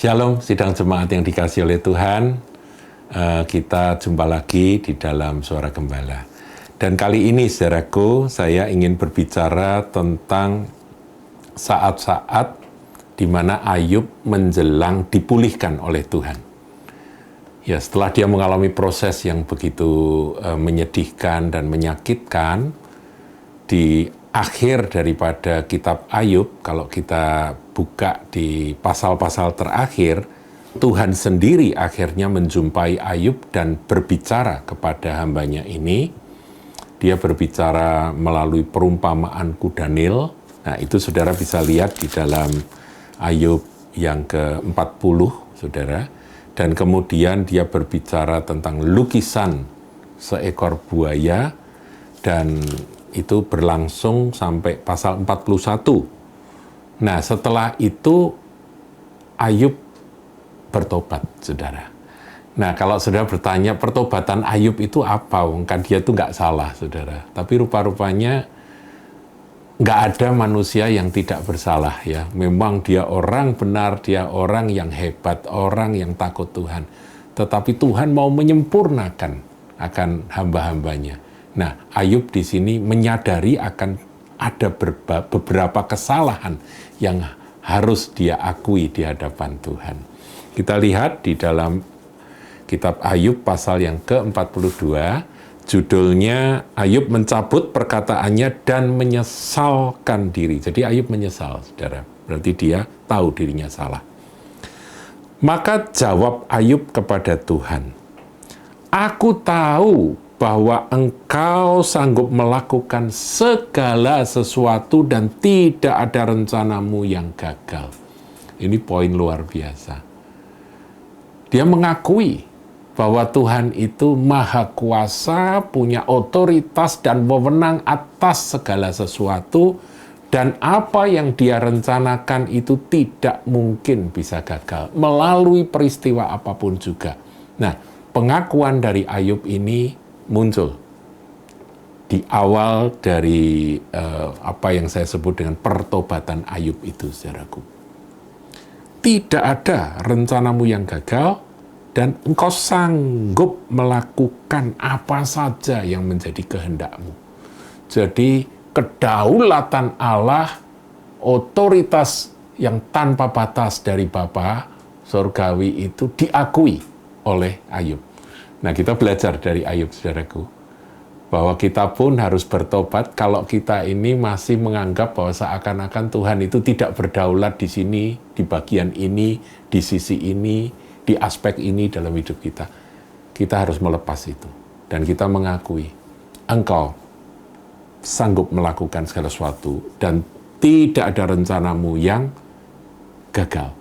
Shalom, sidang jemaat yang dikasihi oleh Tuhan. Kita jumpa lagi di dalam Suara Gembala. Dan kali ini, saudaraku, saya ingin berbicara tentang saat-saat di mana Ayub menjelang dipulihkan oleh Tuhan. Ya, setelah dia mengalami proses yang begitu menyedihkan dan menyakitkan, di akhir daripada kitab Ayub, kalau kita buka di pasal-pasal terakhir, Tuhan sendiri akhirnya menjumpai Ayub dan berbicara kepada hambanya ini. Dia berbicara melalui perumpamaan kuda Nil. Nah, itu saudara bisa lihat di dalam Ayub yang ke-40, saudara. Dan kemudian dia berbicara tentang lukisan seekor buaya, dan itu berlangsung sampai pasal 41. Nah, setelah itu Ayub bertobat, saudara. Nah, kalau saudara bertanya, pertobatan Ayub itu apa? Kan dia itu nggak salah, saudara. Tapi rupa-rupanya nggak ada manusia yang tidak bersalah, ya. Memang dia orang benar, dia orang yang hebat, orang yang takut Tuhan. Tetapi Tuhan mau menyempurnakan akan hamba-hambanya. Nah, Ayub di sini menyadari akan ada beberapa kesalahan yang harus dia akui di hadapan Tuhan. Kita lihat di dalam kitab Ayub pasal yang ke-42, judulnya Ayub mencabut perkataannya dan menyesalkan diri. Jadi Ayub menyesal, saudara. Berarti dia tahu dirinya salah. Maka jawab Ayub kepada Tuhan, "Aku tahu bahwa Engkau sanggup melakukan segala sesuatu dan tidak ada rencanamu yang gagal." Ini poin luar biasa. Dia mengakui bahwa Tuhan itu maha kuasa, punya otoritas dan wewenang atas segala sesuatu, dan apa yang dia rencanakan itu tidak mungkin bisa gagal, melalui peristiwa apapun juga. Nah, pengakuan dari Ayub ini muncul di awal dari apa yang saya sebut dengan pertobatan Ayub itu, saudaraku. Tidak ada rencanamu yang gagal, dan engkau sanggup melakukan apa saja yang menjadi kehendakmu. Jadi kedaulatan Allah, otoritas yang tanpa batas dari Bapa Surgawi itu diakui oleh Ayub. Nah, kita belajar dari Ayub, saudaraku, bahwa kita pun harus bertobat kalau kita ini masih menganggap bahwa seakan-akan Tuhan itu tidak berdaulat di sini, di bagian ini, di sisi ini, di aspek ini dalam hidup kita. Kita harus melepas itu. Dan kita mengakui, Engkau sanggup melakukan segala sesuatu dan tidak ada rencanamu yang gagal.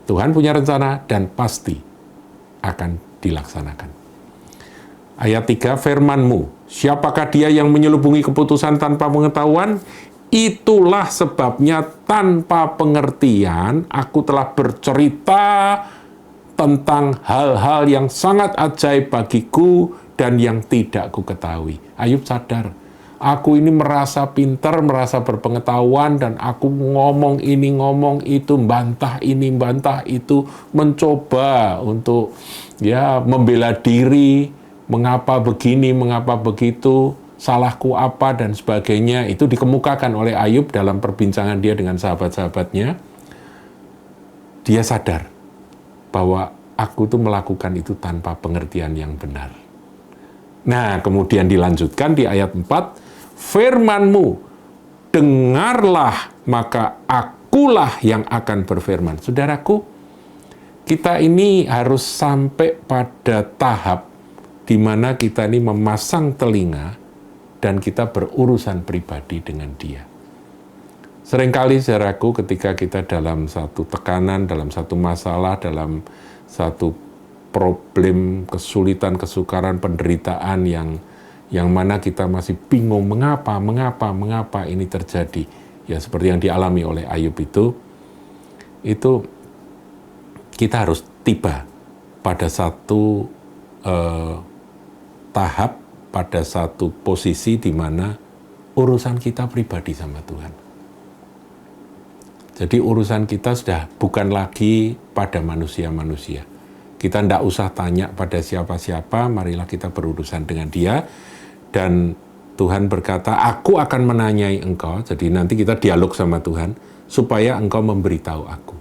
Tuhan punya rencana dan pasti akan dilaksanakan. Ayat 3, firman-Mu, siapakah dia yang menyelubungi keputusan tanpa pengetahuan? Itulah sebabnya tanpa pengertian aku telah bercerita tentang hal-hal yang sangat ajaib bagiku dan yang tidak ku ketahui. Ayub sadar, aku ini merasa pintar, merasa berpengetahuan, dan aku ngomong ini, ngomong itu, bantah ini, bantah itu, mencoba untuk membela diri, mengapa begini, mengapa begitu, salahku apa, dan sebagainya. Itu dikemukakan oleh Ayub dalam perbincangan dia dengan sahabat-sahabatnya. Dia sadar bahwa aku tuh melakukan itu tanpa pengertian yang benar. Nah, kemudian dilanjutkan di ayat 4, firman-Mu, dengarlah, maka akulah yang akan berfirman. Saudaraku, kita ini harus sampai pada tahap di mana kita ini memasang telinga dan kita berurusan pribadi dengan Dia. Seringkali, saudaraku, ketika kita dalam satu tekanan, dalam satu masalah, dalam satu problem, kesulitan, kesukaran, penderitaan yang mana kita masih bingung mengapa ini terjadi. Ya, seperti yang dialami oleh Ayub itu kita harus tiba pada satu tahap, pada satu posisi di mana urusan kita pribadi sama Tuhan. Jadi urusan kita sudah bukan lagi pada manusia-manusia. Kita tidak usah tanya pada siapa-siapa, marilah kita berurusan dengan Dia. Dan Tuhan berkata, aku akan menanyai engkau. Jadi nanti kita dialog sama Tuhan, supaya engkau memberitahu aku.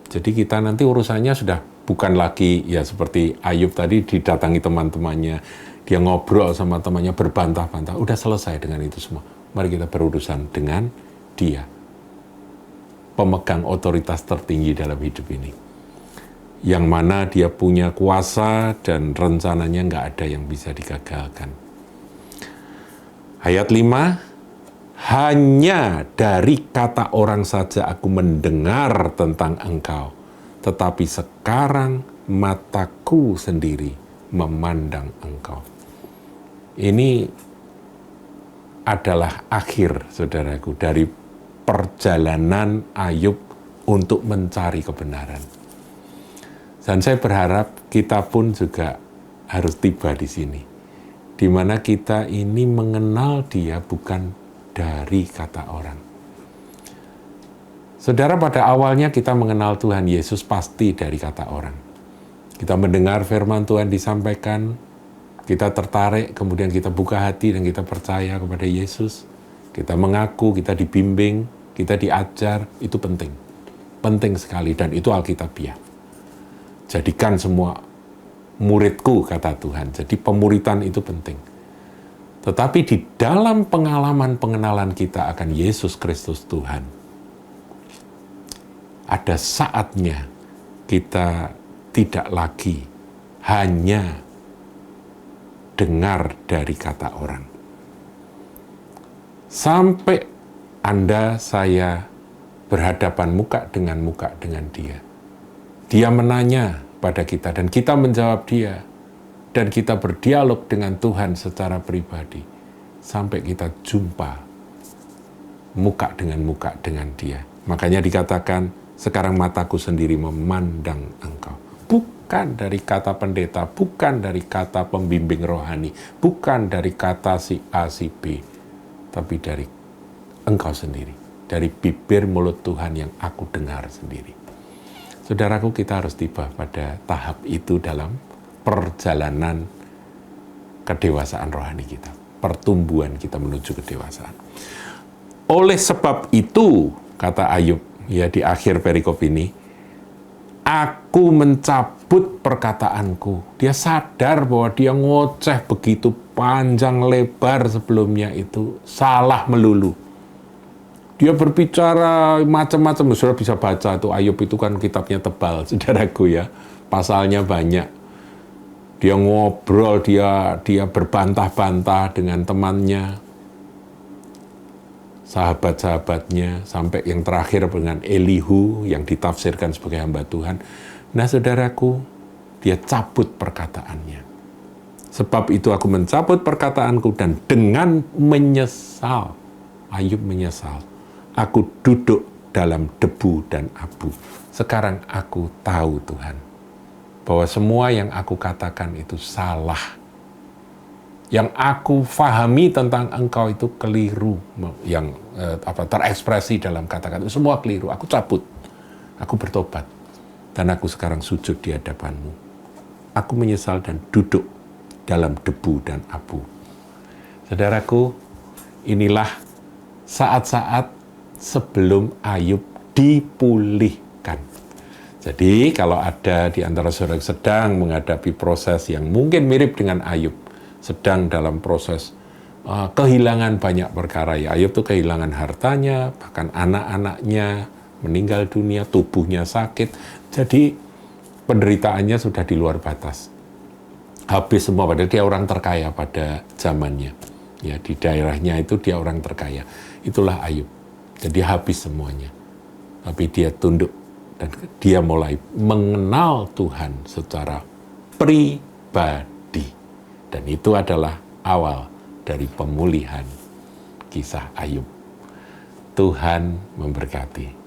Jadi kita nanti urusannya sudah bukan lagi ya seperti Ayub tadi didatangi teman-temannya, dia ngobrol sama temannya, berbantah-bantah. Udah selesai dengan itu semua. Mari kita berurusan dengan Dia, pemegang otoritas tertinggi dalam hidup ini. Yang mana Dia punya kuasa dan rencananya nggak ada yang bisa digagalkan. Ayat 5, hanya dari kata orang saja aku mendengar tentang engkau, tetapi sekarang mataku sendiri memandang engkau. Ini adalah akhir, saudaraku, dari perjalanan Ayub untuk mencari kebenaran. Dan saya berharap kita pun juga harus tiba di sini, di mana kita ini mengenal Dia bukan dari kata orang. Saudara, pada awalnya kita mengenal Tuhan Yesus pasti dari kata orang. Kita mendengar firman Tuhan disampaikan, kita tertarik, kemudian kita buka hati dan kita percaya kepada Yesus. Kita mengaku, kita dibimbing, kita diajar, itu penting. Penting sekali, dan itu Alkitabiah. Jadikan semua muridku, kata Tuhan. Jadi pemuritan itu penting. Tetapi di dalam pengalaman pengenalan kita akan Yesus Kristus Tuhan, ada saatnya kita tidak lagi hanya dengar dari kata orang. Sampai Anda, saya berhadapan muka dengan Dia. Dia menanya pada kita dan kita menjawab Dia. Dan kita berdialog dengan Tuhan secara pribadi. Sampai kita jumpa muka dengan Dia. Makanya dikatakan, sekarang mataku sendiri memandang engkau. Bukan dari kata pendeta, bukan dari kata pembimbing rohani, bukan dari kata si A, si B, tapi dari engkau sendiri. Dari bibir mulut Tuhan yang aku dengar sendiri. Saudaraku, kita harus tiba pada tahap itu dalam perjalanan kedewasaan rohani kita. Pertumbuhan kita menuju kedewasaan. Oleh sebab itu, kata Ayub, ya di akhir perikop ini, aku mencabut perkataanku. Dia sadar bahwa dia ngoceh begitu panjang lebar sebelumnya itu salah melulu. Dia berbicara macam-macam, saudara bisa baca itu Ayub itu kan kitabnya tebal, saudaraku ya, pasalnya banyak. Dia ngobrol, dia berbantah-bantah dengan temannya, sahabat-sahabatnya, sampai yang terakhir dengan Elihu yang ditafsirkan sebagai hamba Tuhan. Nah, saudaraku, dia cabut perkataannya. Sebab itu aku mencabut perkataanku dan dengan menyesal, Ayub menyesal, aku duduk dalam debu dan abu. Sekarang aku tahu, Tuhan, bahwa semua yang aku katakan itu salah. Yang aku fahami tentang engkau itu keliru. Yang terekspresi dalam kata-kata itu semua keliru. Aku cabut. Aku bertobat. Dan aku sekarang sujud di hadapanmu. Aku menyesal dan duduk dalam debu dan abu. Saudaraku, inilah saat-saat sebelum Ayub dipulihkan. Jadi kalau ada di antara saudara sedang menghadapi proses yang mungkin mirip dengan Ayub, sedang dalam proses kehilangan banyak perkara, ya Ayub itu kehilangan hartanya, bahkan anak-anaknya meninggal dunia, tubuhnya sakit, jadi penderitaannya sudah di luar batas. Habis semua, padahal dia orang terkaya pada zamannya. Ya, di daerahnya itu dia orang terkaya. Itulah Ayub. Jadi habis semuanya. Tapi dia tunduk dan dia mulai mengenal Tuhan secara pribadi. Dan itu adalah awal dari pemulihan kisah Ayub. Tuhan memberkati.